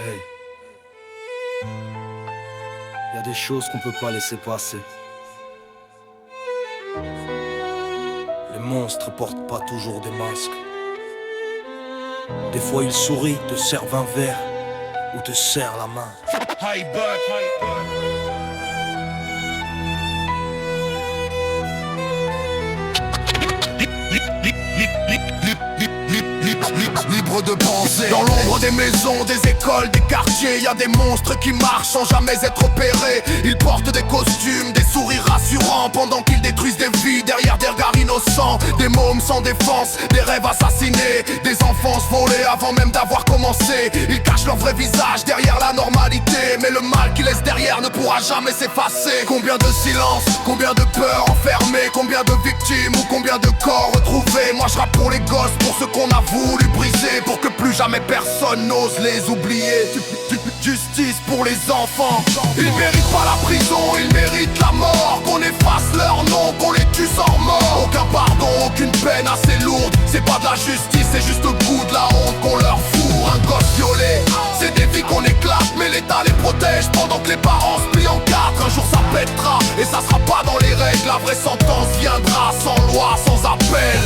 Hey, y a des choses qu'on peut pas laisser passer. Les monstres portent pas toujours des masques. Des fois ils sourient, te servent un verre ou te serrent la main. Libre de penser. Dans l'ombre des maisons, des écoles, des quartiers, y a des monstres qui marchent sans jamais être opérés. Ils portent des costumes, des sourires rassurants, pendant qu'ils détruisent des vies derrière des regards innocents. Des mômes sans défense, des rêves assassinés, des enfances volées avant même d'avoir commencé. Ils cachent leur vrai visage derrière la normalité, mais le mal qu'ils laissent derrière ne pourra jamais s'effacer. Combien de silence, combien de peurs enfermées, combien de victimes ou combien de corps retrouvés. Moi je rappe pour les gosses, pour ceux qu'on a voulu briser, pour que plus jamais personne n'ose les oublier. Justice pour les enfants. Ils méritent pas la prison, ils méritent la mort. Qu'on efface leur nom, qu'on les tue sans remords. Aucun pardon, aucune peine assez lourde. C'est pas de la justice, c'est juste le goût de la honte qu'on leur fout. Un gosse violé, c'est des vies qu'on éclate, mais l'État les protège pendant que les parents se plient en quatre. Un jour ça pètera, et ça sera pas dans les règles. La vraie sentence viendra sans loi, sans appel.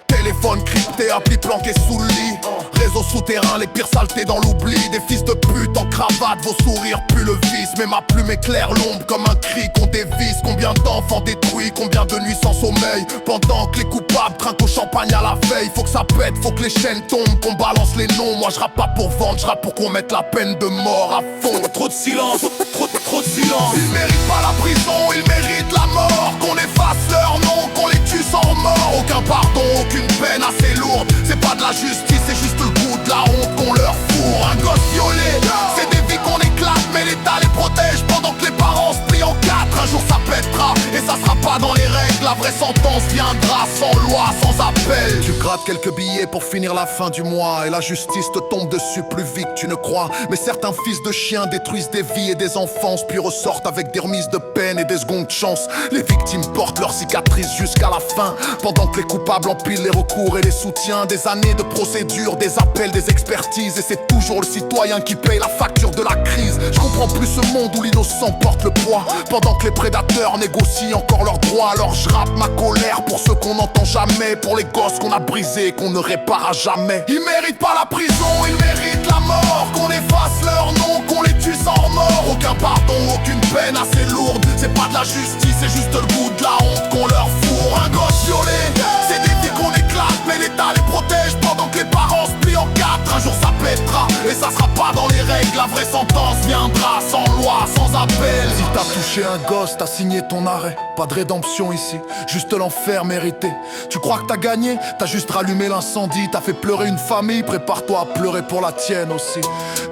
Téléphone crypté, appli planqué sous le lit. Réseau souterrain, les pires saletés dans l'oubli. Des fils de pute en cravate, vos sourires puent le vice. Mais ma plume éclaire l'ombre comme un cri qu'on dévisse. Combien d'enfants détruits, combien de nuits sans sommeil. Pendant que les coupables trinquent au champagne à la veille. Faut que ça pète, faut que les chaînes tombent, qu'on balance les noms. Moi je rappe pas pour vendre, je rappe pour qu'on mette la peine de mort à fond. Trop de silence, trop de silence. Ils méritent pas la prison, ils méritent la mort. Qu'on efface leur nom, qu'on les tue sans remords. Aucun pardon, aucune peine assez lourde. C'est pas de la justice, c'est juste le goût de la honte qu'on leur fourre. Un gosse violé, c'est des vies qu'on éclate, mais l'État les protège pendant que les parents se plient en quatre. Un jour ça pètera, et ça sera pas dans les règles. La vraie sentence viendra sans loi, sans appel. Tu grattes quelques billets pour finir la fin du mois, et la justice te tombe dessus plus vite que tu ne crois. Mais certains fils de chiens détruisent des vies et des enfances, puis ressortent avec des remises de peine et des secondes chances. Les victimes portent leurs cicatrices jusqu'à la fin, pendant que les coupables empilent les recours et les soutiens. Des années de procédures, des appels, des expertises, et c'est toujours le citoyen qui paye la facture de la crise. Je comprends plus ce monde où l'innocent porte le poids, pendant que les prédateurs négocient encore leurs droits. Alors je rappe ma colère pour ceux qu'on n'entend jamais, pour les gosses qu'on a brisés et qu'on ne répare à jamais. Ils méritent pas la prison, ils méritent la mort. Qu'on efface leur nom, qu'on les tue sans remords. Aucun pardon, aucune peine assez lourde. C'est pas de la justice, c'est juste le goût de la honte qu'on leur fourre. Un gosse violé, c'est des vies qu'on éclate, mais l'État les protège pendant que les parents se plient en quatre. Un jour ça pètera, et ça sera pas dans les règles. La vraie sentence viendra sans loi, sans appel. Si t'as touché un gosse, t'as signé ton arrêt. Pas de rédemption ici, juste l'enfer mérité. Tu crois que t'as gagné, t'as juste rallumé l'incendie. T'as fait pleurer une famille, prépare-toi à pleurer pour la tienne aussi.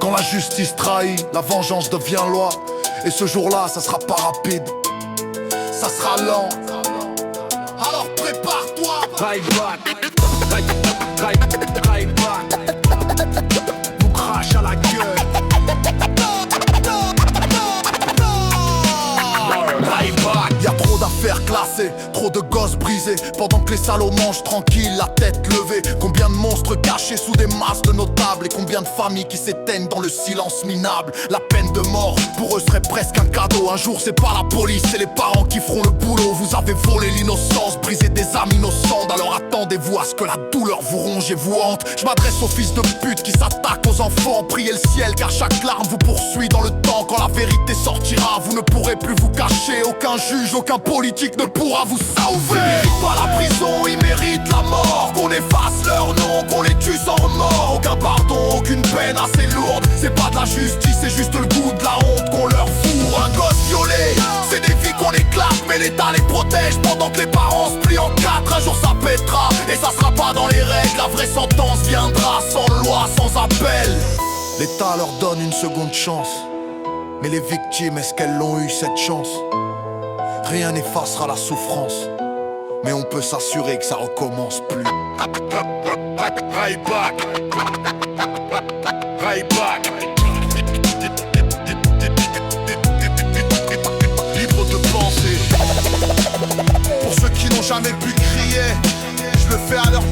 Quand la justice trahit, la vengeance devient loi. Et ce jour-là, ça sera pas rapide, ça sera lent. Alors prépare-toi. Nous crache à la gueule. Y'a trop d'affaires classées, trop de gosses brisés, pendant que les salauds mangent tranquilles, la tête levée. Combien de monstres cachés sous des masses de notables, et combien de familles qui s'éteignent dans le silence minable. La peine de mort, pour eux serait presque un cadeau. Un jour c'est pas la police, c'est les parents qui feront le boulot. Vous avez volé l'innocence, brisé des âmes innocentes. Alors attendez-vous à ce que la douleur vous ronge et vous hante. Je m'adresse aux fils de pute qui s'attaquent aux enfants. Priez le ciel car chaque larme vous poursuit dans le temps. Quand la vérité sortira, vous ne pourrez plus vous cacher. Aucun juge, aucun politique ne pourra vous sauver. Ils méritent pas la prison, ils méritent la mort. Qu'on efface leur nom, qu'on les tue sans remords. Aucun pardon, aucune peine assez lourde. C'est pas de la justice, c'est juste le goût de la honte qu'on leur fourre. Un gosse violé, c'est des vies qu'on éclate, mais l'État les protège pendant que les parents se plient en quatre. Un jour ça pètera, et ça sera pas dans les règles. La vraie sentence viendra sans loi, sans appel. L'État leur donne une seconde chance, mais les victimes, est-ce qu'elles l'ont eu cette chance? Rien n'effacera la souffrance, mais on peut s'assurer que ça recommence plus. Right back. Right back. Libre de penser. Pour ceux qui n'ont jamais pu crier, je le fais à leur